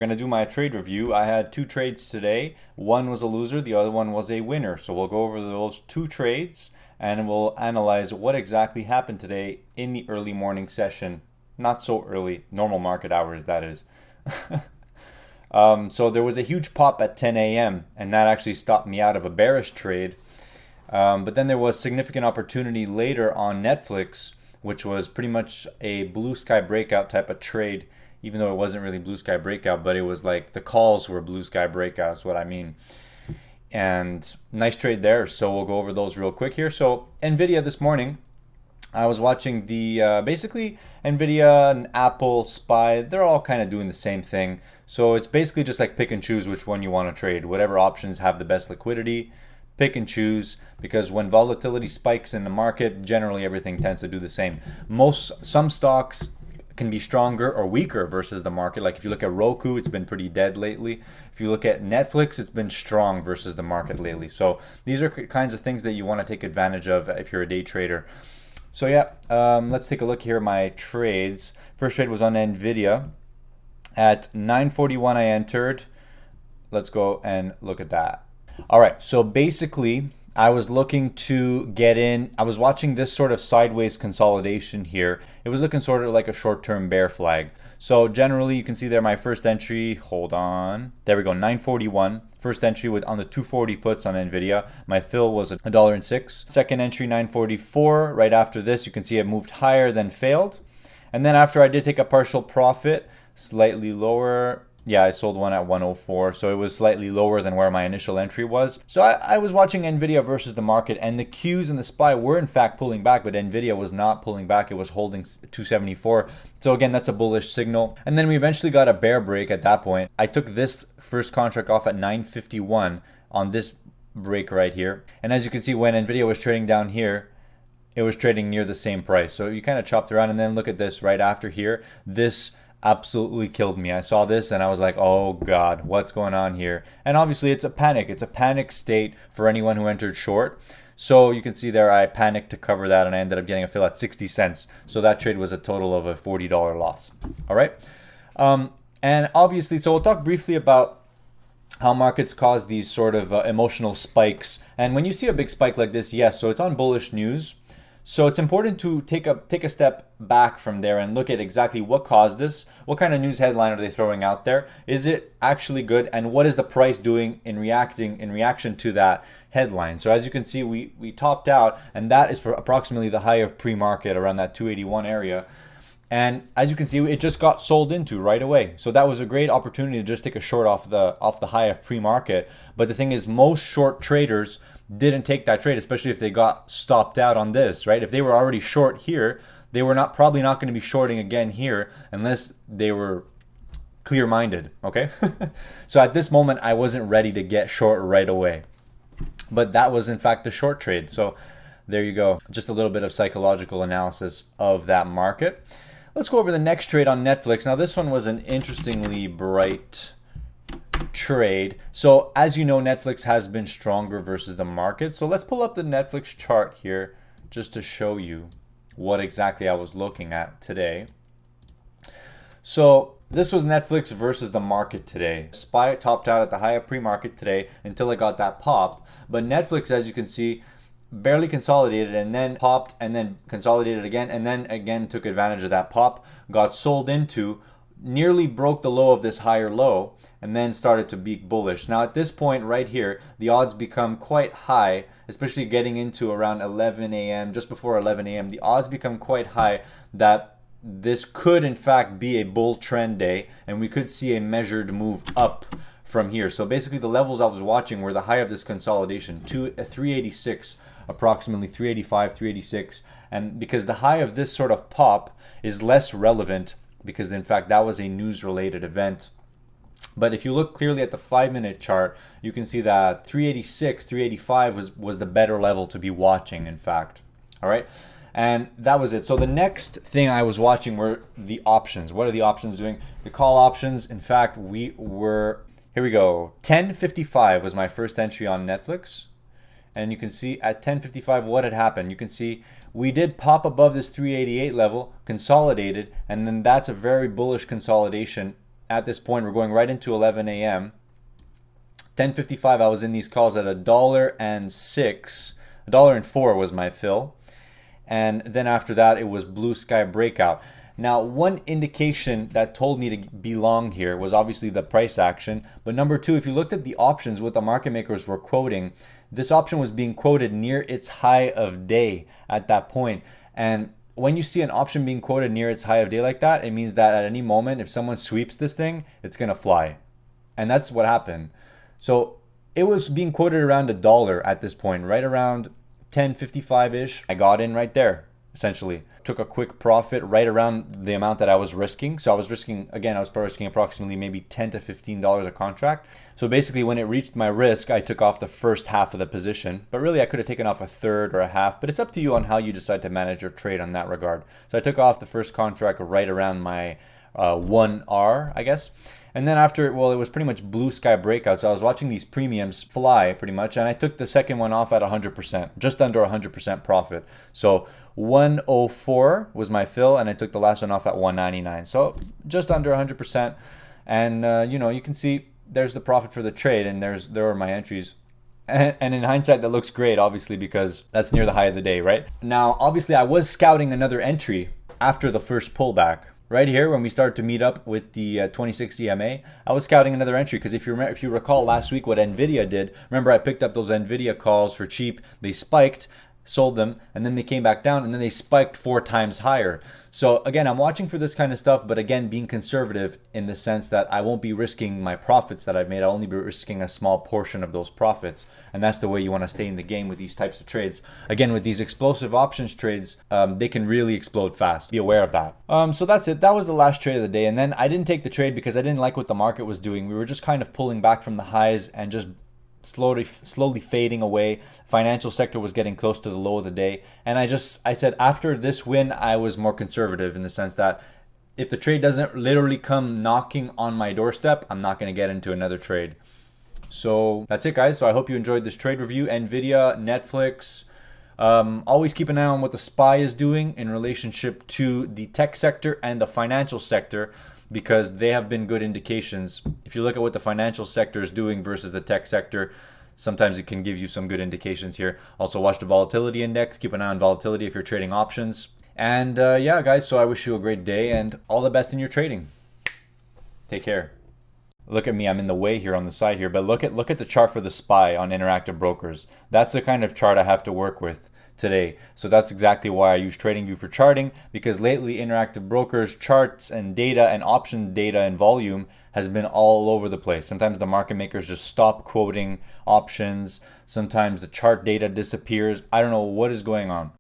Going to do my trade review. I had two trades today. One was a loser, the other one was a winner. So we'll go over those two trades and we'll analyze what exactly happened today in the early morning session. Not so early, normal market hours, that is. So there was a huge pop at 10 a.m. and that actually stopped me out of a bearish trade. But then there was significant opportunity later on Netflix, which was pretty much a blue sky breakout type of trade, even though it wasn't really blue sky breakout, but it was like the calls were blue sky breakouts, what I mean. And nice trade there. So we'll go over those real quick here. So NVDA this morning, I was watching the basically NVIDIA and Apple, SPY, they're all kind of doing the same thing. So it's basically just like pick and choose which one you want to trade. Whatever options have the best liquidity, pick and choose, because when volatility spikes in the market, generally everything tends to do the same. Some stocks can be stronger or weaker versus the market. Like if you look at Roku, it's been pretty dead lately. If you look at Netflix, it's been strong versus the market lately. So these are kinds of things that you want to take advantage of if you're a day trader. So yeah, let's take a look here at my trades. First trade was on NVIDIA. At 9:41 I entered. Let's go and look at that. All right, so basically I was looking to get in. I was watching this sort of sideways consolidation here. It was looking sort of like a short-term bear flag. So generally you can see there my first entry, hold on. There we go, 941. First entry on the 240 puts on NVIDIA. My fill was $1.06. Second entry, 944. Right after this, you can see it moved higher then failed. And then after I did take a partial profit, slightly lower. Yeah, I sold one at 104, so it was slightly lower than where my initial entry was. So I was watching NVIDIA versus the market, and the Qs and the SPY were in fact pulling back, but NVIDIA was not pulling back. It was holding 274. So again, that's a bullish signal. And then we eventually got a bear break at that point. I took this first contract off at 951 on this break right here. And as you can see, when NVIDIA was trading down here, it was trading near the same price. So you kind of chopped around, and then look at this right after here. This absolutely killed me. I saw this and I was like, oh God, what's going on here? And obviously it's a panic. It's a panic state for anyone who entered short. So you can see there I panicked to cover that and I ended up getting a fill at 60 cents. So that trade was a total of a $40 loss. All right. And obviously, so we'll talk briefly about how markets cause these sort of emotional spikes. And when you see a big spike like this, yes, so it's on bullish news. So it's important to take a step back from there and look at exactly what caused this. What kind of news headline are they throwing out there? Is it actually good? And what is the price doing in reaction to that headline? So as you can see, we topped out, and that is approximately the high of pre-market around that 281 area. And as you can see, it just got sold into right away. So that was a great opportunity to just take a short off the high of pre-market. But the thing is, most short traders didn't take that trade, especially if they got stopped out on this, right? If they were already short here, they were probably not going to be shorting again here unless they were clear-minded, okay? So at this moment, I wasn't ready to get short right away. But that was in fact the short trade. So there you go. Just a little bit of psychological analysis of that market. Let's go over the next trade on Netflix. Now this one was an interestingly bright trade. So as you know, Netflix has been stronger versus the market. So let's pull up the Netflix chart here just to show you what exactly I was looking at today. So this was Netflix versus the market today. SPY topped out at the high of pre-market today until it got that pop. But Netflix, as you can see, barely consolidated and then popped and then consolidated again and then again took advantage of that pop, got sold into, nearly broke the low of this higher low, and then started to be bullish. Now at this point right here, the odds become quite high, especially getting into around 11 a.m., just before 11 a.m. The odds become quite high that this could in fact be a bull trend day and we could see a measured move up from here. So basically the levels I was watching were the high of this consolidation, 386, approximately 385, 386. And because the high of this sort of pop is less relevant because in fact that was a news related event. But if you look clearly at the 5-minute chart, you can see that 386, 385 was the better level to be watching, in fact. All right. And that was it. So the next thing I was watching were the options. What are the options doing? The call options. In fact, here we go. 10:55 was my first entry on Netflix. And you can see at 10:55 what had happened. You can see we did pop above this 388 level, consolidated, and then that's a very bullish consolidation at this point, we're going right into 11 a.m. 10:55, I was in these calls at $1.06. $1.04 was my fill. And then after that, it was blue sky breakout. Now, one indication that told me to be long here was obviously the price action. But number two, if you looked at the options, what the market makers were quoting, this option was being quoted near its high of day at that point. And when you see an option being quoted near its high of day like that, it means that at any moment, if someone sweeps this thing, it's going to fly. And that's what happened. So it was being quoted around $1 at this point, right around 10:55-ish. I got in right there, essentially. Took a quick profit right around the amount that I was risking. So I was risking, again, I was risking approximately maybe $10 to $15 a contract. So basically when it reached my risk, I took off the first half of the position. But really I could have taken off a third or a half, but it's up to you on how you decide to manage your trade on that regard. So I took off the first contract right around my 1R, I guess. And then after, well, it was pretty much blue sky breakout. So I was watching these premiums fly pretty much. And I took the second one off at 100%, just under 100% profit. So 104 was my fill. And I took the last one off at 199. So just under 100%. And, you can see there's the profit for the trade. And there are my entries. And in hindsight, that looks great, obviously, because that's near the high of the day, right? Now, obviously, I was scouting another entry after the first pullback. Right here, when we started to meet up with the 26 EMA, I was scouting another entry because if you recall last week what NVDA did, remember I picked up those NVDA calls for cheap. They spiked, sold them, and then they came back down, and then they spiked 4 times higher. So again, I'm watching for this kind of stuff, but again, being conservative in the sense that I won't be risking my profits that I've made. I'll only be risking a small portion of those profits. And that's the way you want to stay in the game with these types of trades. Again, with these explosive options trades, they can really explode fast. Be aware of that. So that's it. That was the last trade of the day. And then I didn't take the trade because I didn't like what the market was doing. We were just kind of pulling back from the highs and just slowly fading away. Financial sector was getting close to the low of the day, and I said after this win I was more conservative in the sense that if the trade doesn't literally come knocking on my doorstep, I'm not going to get into another trade. So that's it, guys. So I hope you enjoyed this trade review. NVIDIA, Netflix. Always keep an eye on what the SPY is doing in relationship to the tech sector and the financial sector, because they have been good indications. If you look at what the financial sector is doing versus the tech sector, sometimes it can give you some good indications here. Also watch the volatility index. Keep an eye on volatility if you're trading options. And yeah, guys, so I wish you a great day and all the best in your trading. Take care. Look at me, I'm in the way here on the side here, but look at the chart for the SPY on Interactive Brokers. That's the kind of chart I have to work with today. So that's exactly why I use TradingView for charting, because lately Interactive Brokers charts and data and option data and volume has been all over the place. Sometimes the market makers just stop quoting options. Sometimes the chart data disappears. I don't know what is going on.